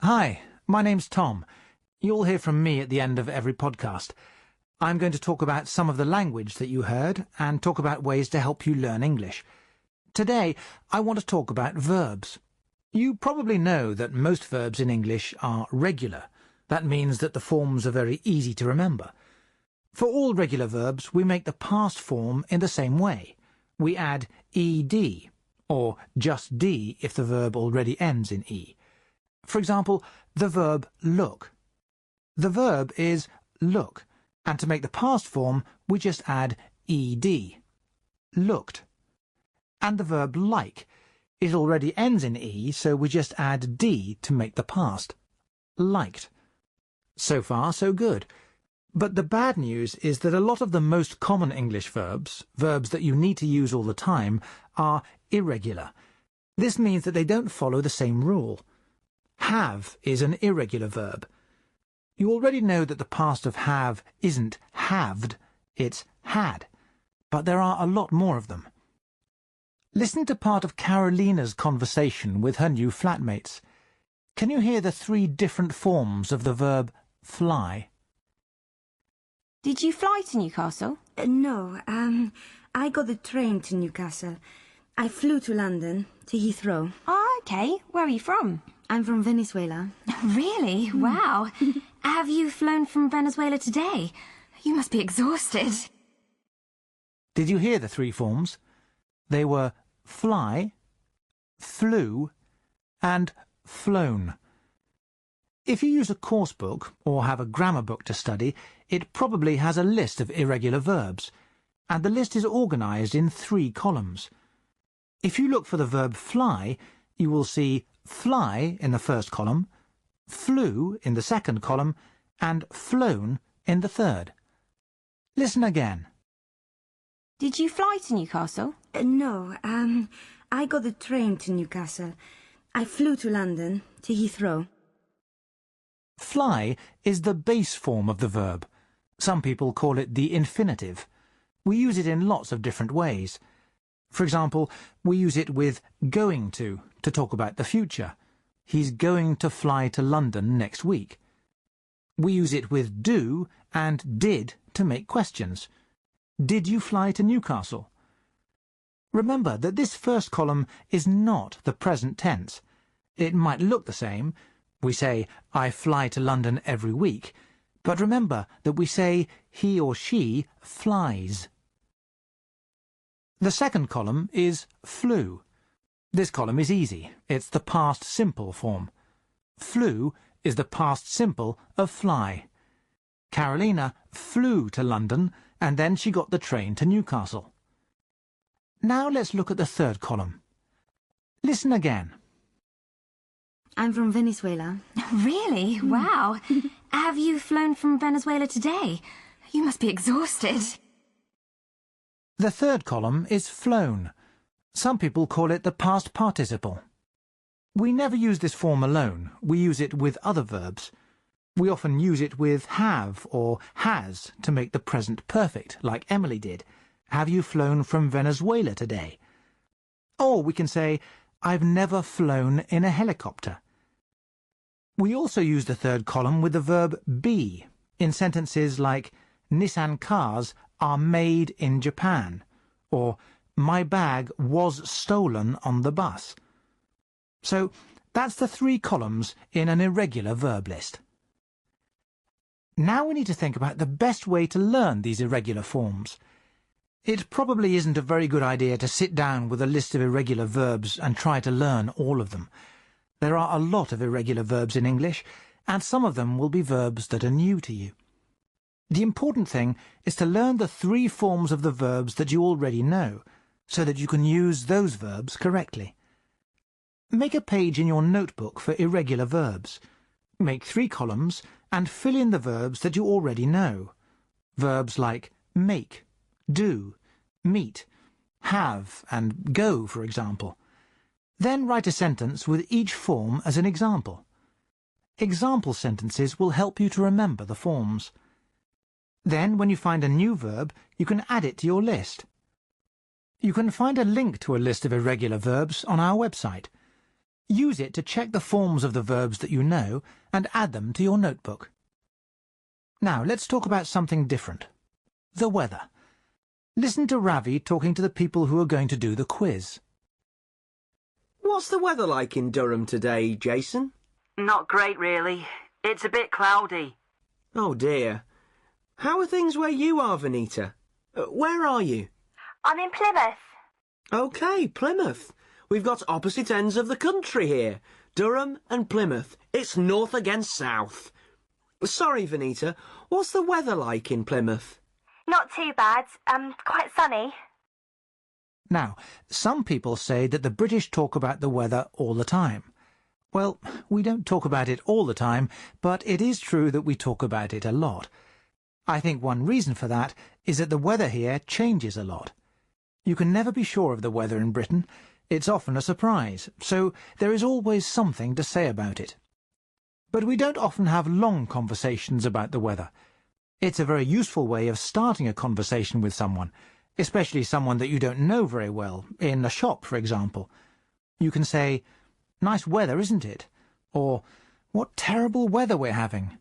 Hi, my name's Tom. You'll hear from me at the end of every podcast. I'm going to talk about some of the language that you heard and talk about ways to help you learn English. Today, I want to talk about verbs. You probably know that most verbs in English are regular. That means that the forms are very easy to remember. For all regular verbs, we make the past form in the same way. We add ed, or just d if the verb already ends in e. For example, the verb look. The verb is look, and to make the past form, we just add ed. Looked. And the verb like. It already ends in e, so we just add d to make the past. Liked. So far, so good. But the bad news is that a lot of the most common English verbs, verbs that you need to use all the time, are irregular. This means that they don't follow the same rule. Have is an irregular verb. You already know that the past of have isn't halved, it's had. But there are a lot more of them. Listen to part of Carolina's conversation with her new flatmates. Can you hear the 3 different forms of the verb fly? Did you fly to Newcastle? No, I got the train to Newcastle. I flew to London, to Heathrow. Oh, okay. Where are you from? I'm from Venezuela. Really? Wow. Have you flown from Venezuela today? You must be exhausted. Did you hear the 3 forms? They were fly, flew, and flown. If you use a course book or have a grammar book to study, it probably has a list of irregular verbs, and the list is organised in 3 columns. If you look for the verb fly, you will see fly in the first column, flew in the second column, and flown in the third. Listen again. Did you fly to Newcastle? No, I got the train to Newcastle. I flew to London, to Heathrow. Fly is the base form of the verb. Some people call it the infinitive. We use it in lots of different ways. For example, we use it with going to talk about the future. He's going to fly to London next week. We use it with do and did to make questions. Did you fly to Newcastle? Remember that this first column is not the present tense. It might look the same. We say, I fly to London every week. But remember that we say he or she flies. The second column is flew. This column is easy. It's the past simple form. Flew is the past simple of fly. Carolina flew to London, and then she got the train to Newcastle. Now let's look at the third column. Listen again. I'm from Venezuela. Really? Wow. Have you flown from Venezuela today? You must be exhausted. The third column is flown. Some people call it the past participle. We never use this form alone. We use it with other verbs. We often use it with have or has to make the present perfect, like Emily did. Have you flown from Venezuela today? Or we can say, I've never flown in a helicopter. We also use the third column with the verb be in sentences like, Nissan cars are made in Japan, or my bag was stolen on the bus. So that's the 3 columns in an irregular verb list. Now we need to think about the best way to learn these irregular forms. It probably isn't a very good idea to sit down with a list of irregular verbs and try to learn all of them. There are a lot of irregular verbs in English, and some of them will be verbs that are new to you. The important thing is to learn the 3 forms of the verbs that you already know, so that you can use those verbs correctly. Make a page in your notebook for irregular verbs. Make 3 columns and fill in the verbs that you already know. Verbs like make, do, meet, have, and go, for example. Then write a sentence with each form as an example. Example sentences will help you to remember the forms. Then, when you find a new verb, you can add it to your list. You can find a link to a list of irregular verbs on our website. Use it to check the forms of the verbs that you know and add them to your notebook. Now, let's talk about something different. The weather. Listen to Ravi talking to the people who are going to do the quiz. What's the weather like in Durham today, Jason? Not great, really. It's a bit cloudy. Oh dear. How are things where you are, Vanita? Where are you? I'm in Plymouth. OK, Plymouth. We've got opposite ends of the country here. Durham and Plymouth. It's north against south. Sorry, Vanita. What's the weather like in Plymouth? Not too bad. Quite sunny. Now, some people say that the British talk about the weather all the time. Well, we don't talk about it all the time, but it is true that we talk about it a lot. I think one reason for that is that the weather here changes a lot. You can never be sure of the weather in Britain. It's often a surprise, so there is always something to say about it. But we don't often have long conversations about the weather. It's a very useful way of starting a conversation with someone, especially someone that you don't know very well, in a shop, for example. You can say, "Nice weather, isn't it?" Or, "What terrible weather we're having."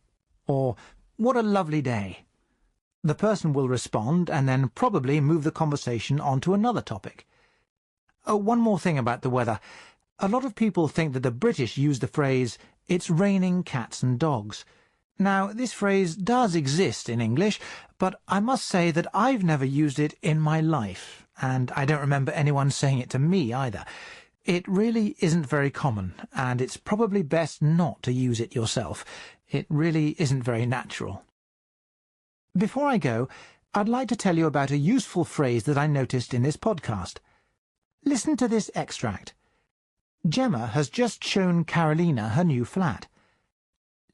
Or, "What a lovely day." The person will respond and then probably move the conversation on to another topic. Oh, one more thing about the weather. A lot of people think that the British use the phrase, "It's raining cats and dogs." Now, this phrase does exist in English, but I must say that I've never used it in my life, and I don't remember anyone saying it to me either. It really isn't very common, and it's probably best not to use it yourself. It really isn't very natural. Before I go, I'd like to tell you about a useful phrase that I noticed in this podcast. Listen to this extract. Gemma has just shown Carolina her new flat.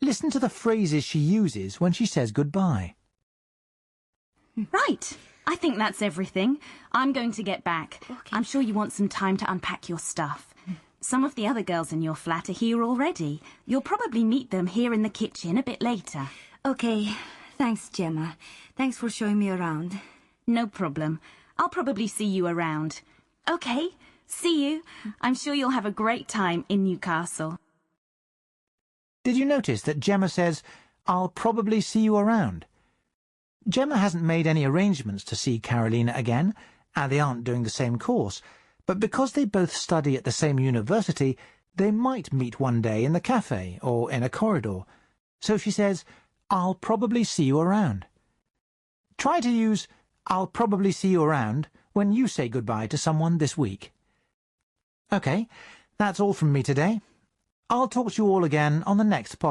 Listen to the phrases she uses when she says goodbye. Right. I think that's everything. I'm going to get back. Okay. I'm sure you want some time to unpack your stuff. Some of the other girls in your flat are here already. You'll probably meet them here in the kitchen a bit later. Okay, thanks, Gemma. Thanks for showing me around. No problem. I'll probably see you around. Okay, see you. I'm sure you'll have a great time in Newcastle. Did you notice that Gemma says, "I'll probably see you around"? Gemma hasn't made any arrangements to see Carolina again, and they aren't doing the same course, but because they both study at the same university, they might meet one day in the cafe or in a corridor. So she says, "I'll probably see you around." Try to use "I'll probably see you around" when you say goodbye to someone this week. OK, that's all from me today. I'll talk to you all again on the next podcast.